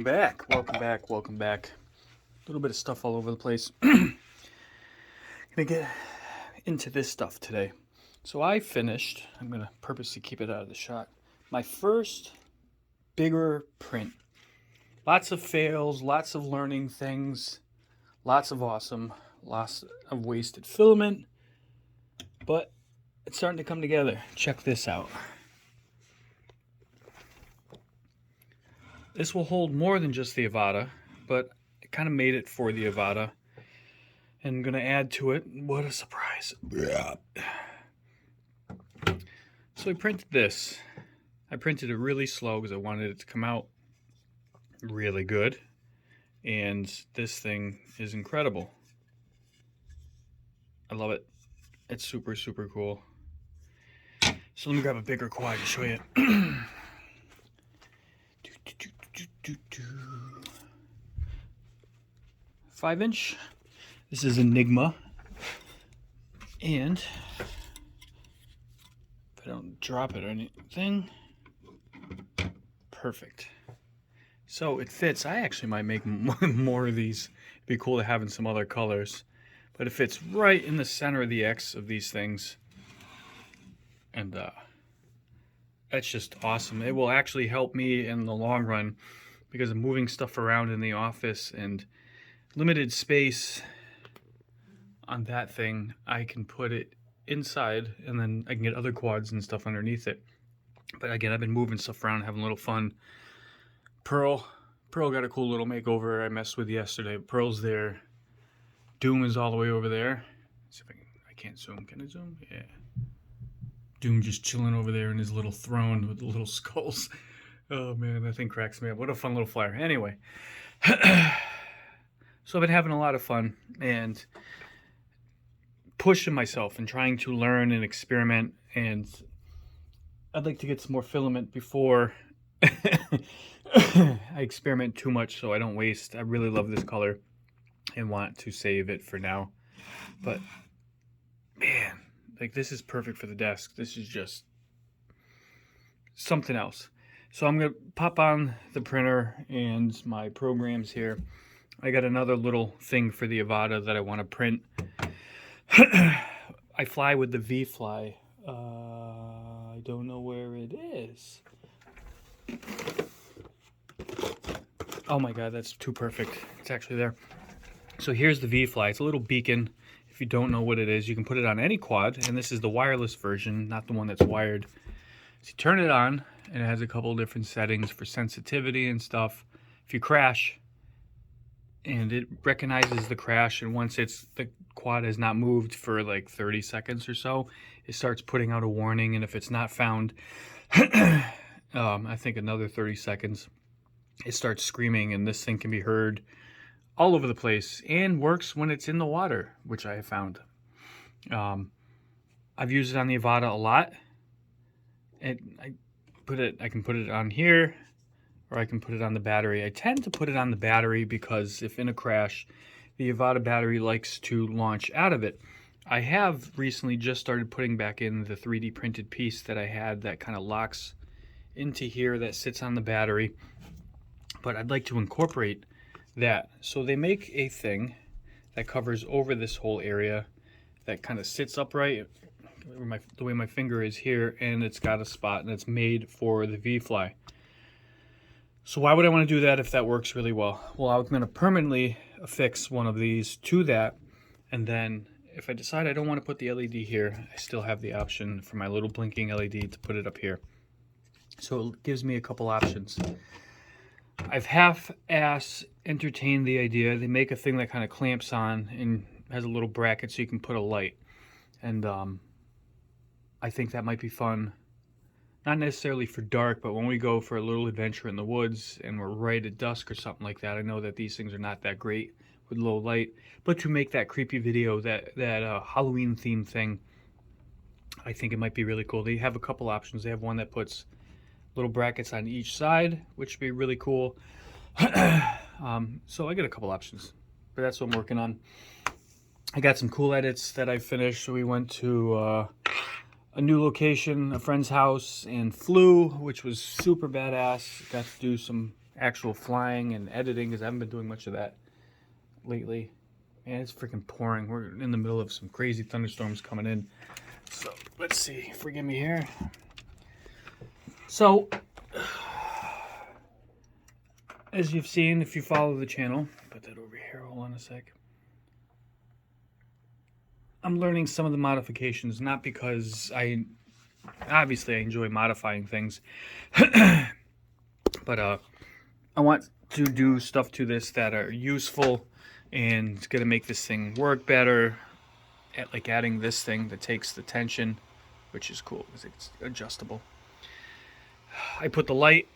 welcome back. A little bit of stuff all over the place. Gonna get into this stuff today. So I finished, I'm gonna purposely keep it out of the shot, my first bigger print. Lots of fails, lots of learning things, lots of awesome, lots of wasted filament, but it's starting to come together. Check this out. This will hold more than just the Avata, but I kind of made it for the Avata. And I'm going to add to it. What a surprise. So I printed this. I printed it really slow because I wanted it to come out really good. And this thing is incredible. I love it. It's super, super cool. So let me grab a bigger quad to show you. 5-inch. This is Enigma. And if I don't drop it or anything, perfect. So it fits. I actually might make more of these. It'd be cool to have in some other colors. But it fits right in the center of the X of these things. And that's just awesome. It will actually help me in the long run because of moving stuff around in the office and limited space on that thing. I can put it inside and then I can get other quads and stuff underneath it. But again, I've been moving stuff around, having a little fun. Pearl got a cool little makeover I messed with yesterday. Pearl's there. Doom is all the way over there. Let's see if I can't zoom. Can I zoom? Yeah. Doom just chilling over there in his little throne with the little skulls. Oh man, that thing cracks me up. What a fun little flyer. Anyway, so I've been having a lot of fun and pushing myself and trying to learn and experiment. And I'd like to get some more filament before I experiment too much so I don't waste. I really love this color and want to save it for now. But man, like this is perfect for the desk. This is just something else. So I'm going to pop on the printer and my programs here. I got another little thing for the Avata that I want to print. I fly with the V-Fly. I don't know where it is. Oh my god, that's too perfect. It's actually there. So here's the V-Fly. It's a little beacon. If you don't know what it is, you can put it on any quad, and this is the wireless version, not the one that's wired. So you turn it on, and it has a couple of different settings for sensitivity and stuff. If you crash, and it recognizes the crash, and once the quad has not moved for like 30 seconds or so, it starts putting out a warning, and if it's not found, I think another 30 seconds, it starts screaming, and this thing can be heard all over the place and works when it's in the water, which I have found. I've used it on the Avata a lot. I can put it on here, or I can put it on the battery. I tend to put it on the battery because if in a crash, the Avata battery likes to launch out of it. I have recently just started putting back in the 3D printed piece that I had that kind of locks into here that sits on the battery, but I'd like to incorporate that. So they make a thing that covers over this whole area that kind of sits upright the way my finger is here, and it's got a spot, and it's made for the V-Fly. So why would I want to do that if that works really well? Well, I'm going to permanently affix one of these to that, and then if I decide I don't want to put the LED here, I still have the option for my little blinking LED to put it up here. So it gives me a couple options. I've half-ass entertained the idea. They make a thing that kind of clamps on and has a little bracket so you can put a light. And I think that might be fun. Not necessarily for dark, but when we go for a little adventure in the woods and we're right at dusk or something like that, I know that these things are not that great with low light. But to make that creepy video, that Halloween themed thing, I think it might be really cool. They have a couple options. They have one that puts little brackets on each side, which would be really cool. So I got a couple options, but that's what I'm working on. I got some cool edits that I finished. So we went to a new location, a friend's house, and flew, which was super badass. Got to do some actual flying and editing, because I haven't been doing much of that lately. Man, it's freaking pouring. We're in the middle of some crazy thunderstorms coming in. So let's see. Forgive me here. So, as you've seen, if you follow the channel, put that over here. Hold on a sec. I'm learning some of the modifications, not because obviously I enjoy modifying things, but I want to do stuff to this that are useful and it's gonna make this thing work better. Like adding this thing that takes the tension, which is cool because it's adjustable. I put the light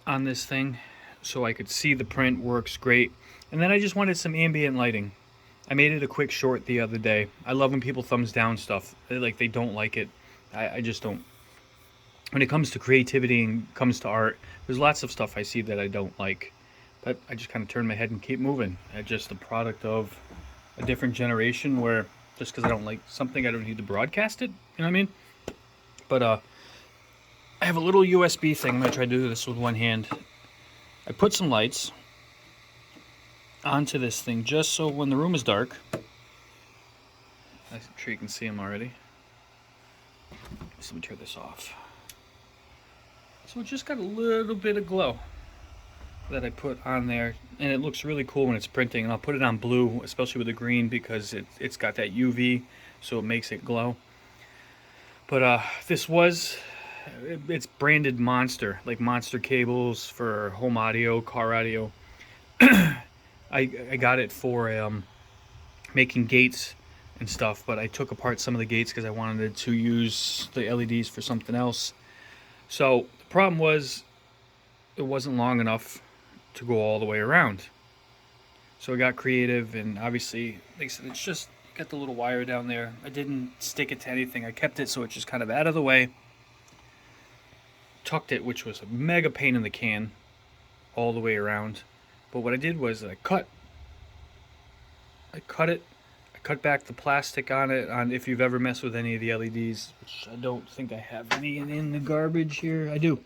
on this thing so I could see the print. Works great. And then I just wanted some ambient lighting. I made it a quick short the other day. I love when people thumbs down stuff. They don't like it. I just don't. When it comes to creativity and comes to art, there's lots of stuff I see that I don't like. But I just kind of turn my head and keep moving. I'm just a product of a different generation where just because I don't like something, I don't need to broadcast it. You know what I mean? But I have a little USB thing. I'm going to try to do this with one hand. I put some lights onto this thing just so when the room is dark, I'm sure you can see them already. So let me turn this off. So it just got a little bit of glow that I put on there, and it looks really cool when it's printing. And I'll put it on blue, especially with the green, because it's got that UV, so it makes it glow. But it's branded Monster, like Monster cables for home audio, car audio. I got it for making gates and stuff, but I took apart some of the gates because I wanted to use the LEDs for something else. So the problem was it wasn't long enough to go all the way around. So I got creative, and obviously, like I said, it's just got the little wire down there. I didn't stick it to anything. I kept it so it's just kind of out of the way. Tucked it, which was a mega pain in the can, all the way around. But what I did was I cut it. I cut back the plastic on it. If you've ever messed with any of the LEDs, which I don't think I have any in the garbage here. I do.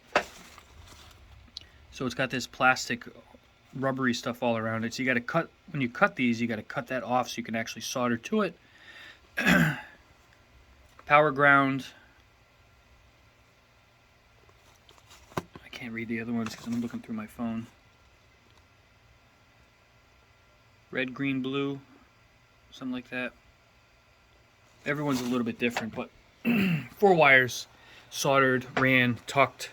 So it's got this plastic rubbery stuff all around it. So you got to cut, when you cut these, you got to cut that off so you can actually solder to it. Power ground. I can't read the other ones because I'm looking through my phone. Red, green, blue, something like that. Everyone's a little bit different, but 4 wires, soldered, ran, tucked,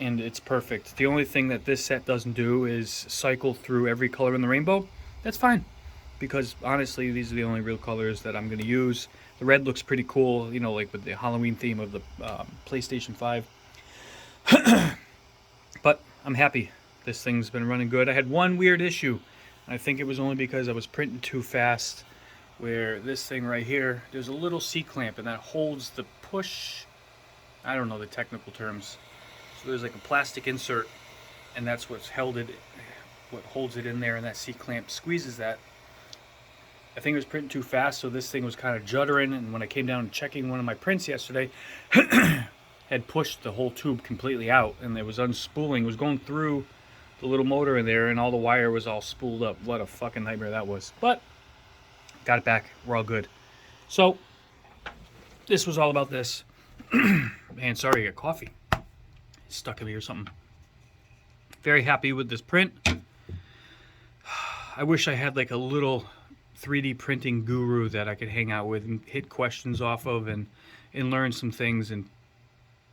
and it's perfect. The only thing that this set doesn't do is cycle through every color in the rainbow. That's fine, because honestly, these are the only real colors that I'm going to use. The red looks pretty cool, you know, like with the Halloween theme of the PlayStation 5. But I'm happy. This thing's been running good. I had one weird issue. I think it was only because I was printing too fast, where this thing right here, there's a little C-clamp, and that holds the push. I don't know the technical terms. So there's like a plastic insert, and that's what holds it in there, and that C-clamp squeezes that. I think it was printing too fast, so this thing was kind of juddering, and when I came down and checking one of my prints yesterday, had pushed the whole tube completely out, and it was unspooling. It was going through the little motor in there, and all the wire was all spooled up. What a fucking nightmare that was. But got it back. We're all good. So this was all about this. Man, sorry, I got coffee stuck in me or something. Very happy with this print. I wish I had like a little 3D printing guru that I could hang out with and hit questions off of, and learn some things and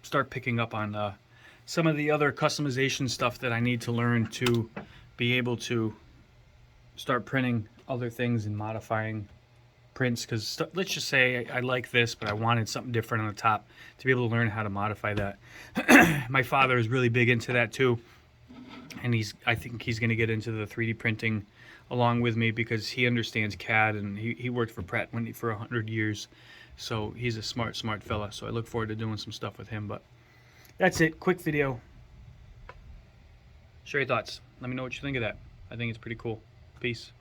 start picking up on some of the other customization stuff that I need to learn to be able to start printing other things and modifying prints. Because let's just say I like this, but I wanted something different on the top, to be able to learn how to modify that. My father is really big into that too, and I think he's going to get into the 3D printing along with me, because he understands CAD, and he worked for Pratt & Whitney for 100 years. So he's a smart fella. So I look forward to doing some stuff with him. But that's it. Quick video. Share your thoughts. Let me know what you think of that. I think it's pretty cool. Peace.